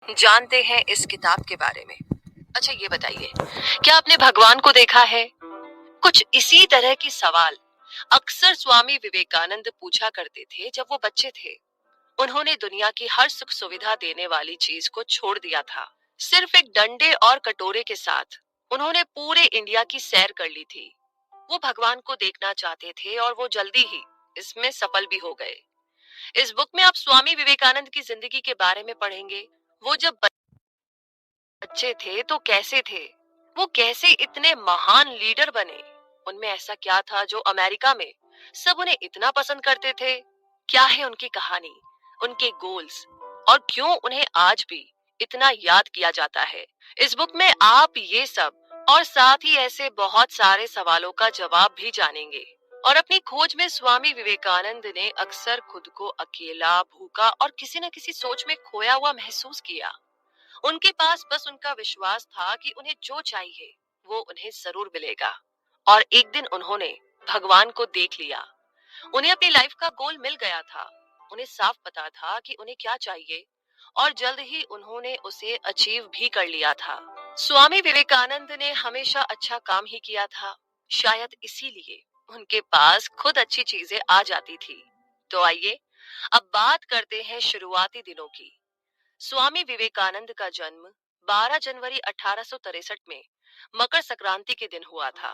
जानते हैं इस किताब के बारे में। अच्छा ये बताइए, क्या आपने भगवान को देखा है? कुछ इसी तरह की सवाल अक्सर स्वामी विवेकानंद पूछा करते थे जब वो बच्चे थे। उन्होंने दुनिया की हर सुख सुविधा देने वाली चीज को छोड़ दिया था। सिर्फ एक डंडे और कटोरे के साथ उन्होंने पूरे इंडिया की सैर कर ली थी। वो भगवान को देखना चाहते थे और वो जल्दी ही इसमें सफल भी हो गए। इस बुक में आप स्वामी विवेकानंद की जिंदगी के बारे में पढ़ेंगे। वो जब बच्चे थे तो कैसे थे, वो कैसे इतने महान लीडर बने, उनमें ऐसा क्या था जो अमेरिका में सब उन्हें इतना पसंद करते थे। क्या है उनकी कहानी, उनके गोल्स, और क्यों उन्हें आज भी इतना याद किया जाता है। इस बुक में आप ये सब और साथ ही ऐसे बहुत सारे सवालों का जवाब भी जानेंगे। और अपनी खोज में स्वामी विवेकानंद ने अक्सर खुद को अकेला, भूखा और किसी न किसी सोच में खोया हुआ महसूस किया। उनके पास बस उनका विश्वास था कि उन्हें जो चाहिए वो उन्हें जरूर मिलेगा। और एक दिन उन्होंने भगवान को देख लिया। उन्हें अपनी लाइफ का गोल मिल गया था। उन्हें साफ पता था कि उन्हें क्या चाहिए, और जल्द ही उन्होंने उसे अचीव भी कर लिया था। स्वामी विवेकानंद ने हमेशा अच्छा काम ही किया था। शायद इसीलिए उनके पास खुद अच्छी चीजें आ जाती थी। तो आइए अब बात करते हैं शुरुआती दिनों की। स्वामी विवेकानंद का जन्म 12 जनवरी 1863 में मकर संक्रांति के दिन हुआ था।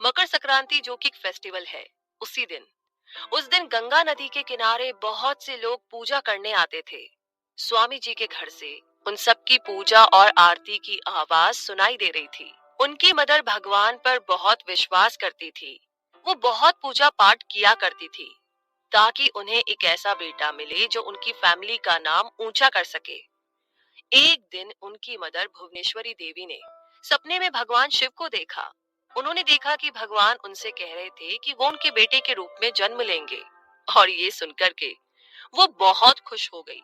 मकर संक्रांति जो कि एक फेस्टिवल है, उस दिन गंगा नदी के किनारे बहुत से लोग पूजा करने आते थे। स्वामी जी के घर से उन सब की पूजा और आरती की आवाज सुनाई दे रही थी। उनकी मदर भगवान पर बहुत विश्वास करती थी। वो बहुत पूजा पाठ किया करती थी ताकि उन्हें एक ऐसा बेटा मिले जो उनकी फैमिली का नाम ऊंचा कर सके। एक दिन उनकी मदर भुवनेश्वरी देवी ने सपने में भगवान शिव को देखा। उन्होंने देखा कि भगवान उनसे कह रहे थे कि वो उनके बेटे के रूप में जन्म लेंगे। और ये सुनकर के वो बहुत खुश हो गई।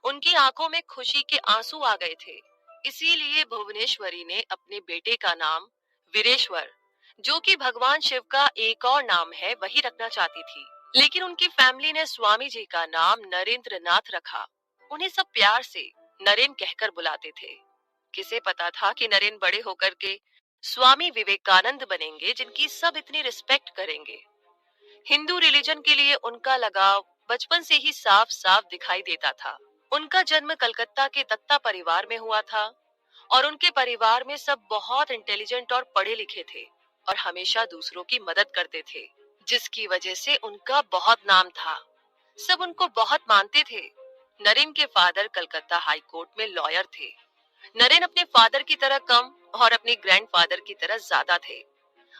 उनकी आंखों में खुशी के आंसू आ गए थे। इसीलिए भुवनेश्वरी ने अपने बेटे का नाम वीरेश्वर, जो कि भगवान शिव का एक और नाम है, वही रखना चाहती थी। लेकिन उनकी फैमिली ने स्वामी जी का नाम नरेंद्र नाथ रखा। उन्हें सब प्यार से नरेन कहकर बुलाते थे। किसे पता था कि नरेन बड़े होकर के स्वामी विवेकानंद बनेंगे जिनकी सब इतनी रिस्पेक्ट करेंगे। हिंदू रिलीजन के लिए उनका लगाव बचपन से ही साफ साफ दिखाई देता था। उनका जन्म कलकत्ता के दत्ता परिवार में हुआ था, और उनके परिवार में सब बहुत इंटेलिजेंट और पढ़े लिखे थे और हमेशा दूसरों की मदद करते थे, जिसकी वजह से उनका बहुत नाम था। सब उनको बहुत मानते थे। नरेन के फादर कलकत्ता हाई कोर्ट में लॉयर थे। नरेन अपने फादर की तरह कम और अपने ग्रैंडफादर की तरह ज्यादा थे।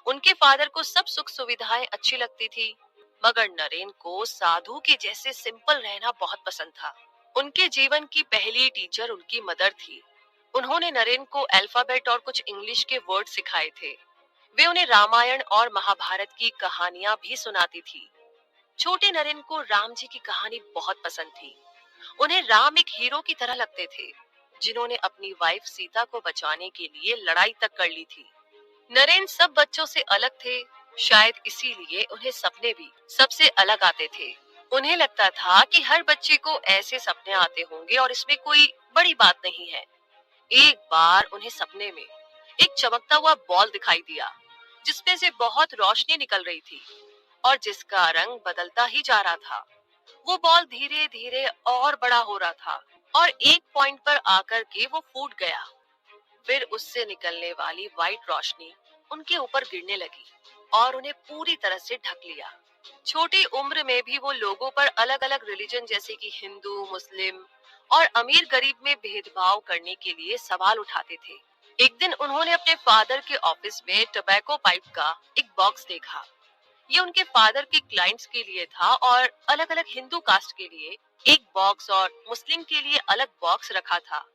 उनके फादर को सब सुख सुविधाएं अच्छी लगती थी, मगर नरेन को साधु के जैसे सिंपल रहना बहुत पसंद था। उनके जीवन की पहली टीचर उनकी मदर थी। उन्होंने नरेन को अल्फाबेट और कुछ इंग्लिश के वर्ड सिखाए थे। वे उन्हें रामायण और महाभारत की कहानियां भी सुनाती थी। छोटे नरेन को राम जी की कहानी बहुत पसंद थी। उन्हें राम एक हीरो की तरह लगते थे, जिन्होंने अपनी वाइफ सीता को बचाने के लिए लड़ाई तक कर ली थी। नरेन सब बच्चों से अलग थे। शायद इसीलिए उन्हें सपने भी सबसे अलग आते थे। उन्हें लगता था कि हर बच्चे को ऐसे सपने आते होंगे और इसमें कोई बड़ी बात नहीं है। एक बार उन्हें सपने में एक चमकता हुआ बॉल दिखाई दिया, जिसमें से बहुत रोशनी निकल रही थी और जिसका रंग बदलता ही जा रहा था। वो बॉल धीरे धीरे और बड़ा हो रहा था और एक पॉइंट पर आकर के वो फूट गया। फिर उससे निकलने वाली वाइट रोशनी उनके ऊपर गिरने लगी और उन्हें पूरी तरह से ढक लिया। छोटी उम्र में भी वो लोगों पर अलग अलग रिलीजन जैसे कि हिंदू, मुस्लिम और अमीर गरीब में भेदभाव करने के लिए सवाल उठाते थे। एक दिन उन्होंने अपने फादर के ऑफिस में टोबैको पाइप का एक बॉक्स देखा। ये उनके फादर के क्लाइंट्स के लिए था और अलग अलग हिंदू कास्ट के लिए एक बॉक्स और मुस्लिम के लिए अलग बॉक्स रखा था।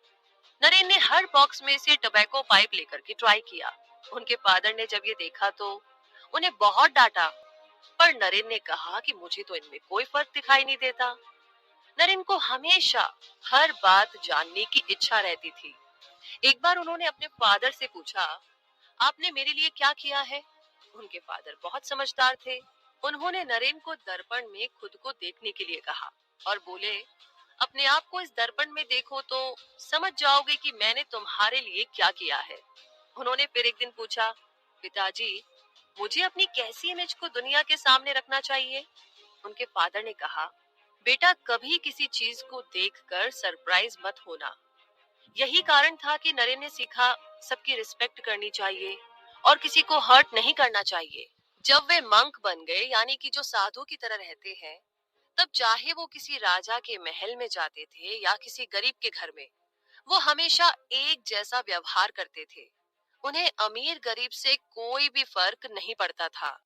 नरेन ने हर बॉक्स में से टोबैको पाइप लेकर के ट्राई किया। उनके फादर ने जब ये देखा तो उन्हें बहुत डांटा, पर नरेन ने कहा कि मुझे तो इनमें कोई फर्क दिखाई नहीं देता। नरेन को हमेशा हर बात जानने की इच्छा रहती थी। एक बार उन्होंने अपने फादर से पूछा, आपने मेरे लिए क्या किया है? उनके फादर बहुत समझदार थे। उन्होंने नरेन को दर्पण में खुद को देखने के लिए कहा और बोले, अपने आप को इस दर्पण में देखो तो समझ जाओगे कि मैंने तुम्हारे लिए क्या किया है। उन्होंने फिर एक दिन पूछा, पिताजी, मुझे अपनी कैसी इमेज को दुनिया के सामने रखना चाहिए? उनके फादर ने कहा, बेटा, कभी किसी चीज को देखकर सरप्राइज मत होना। यही कारण था कि नरेन ने सीखा सबकी रिस्पेक्ट करनी चाहिए और किसी को हर्ट नहीं करना चाहिए। जब वे मंक बन गए, यानी कि जो साधु की तरह रहते हैं, तब चाहे वो किसी राजा के महल में जाते थे या किसी गरीब के घर में, वो हमेशा एक जैसा व्यवहार करते थे। उन्हें अमीर गरीब से कोई भी फर्क नहीं पड़ता था।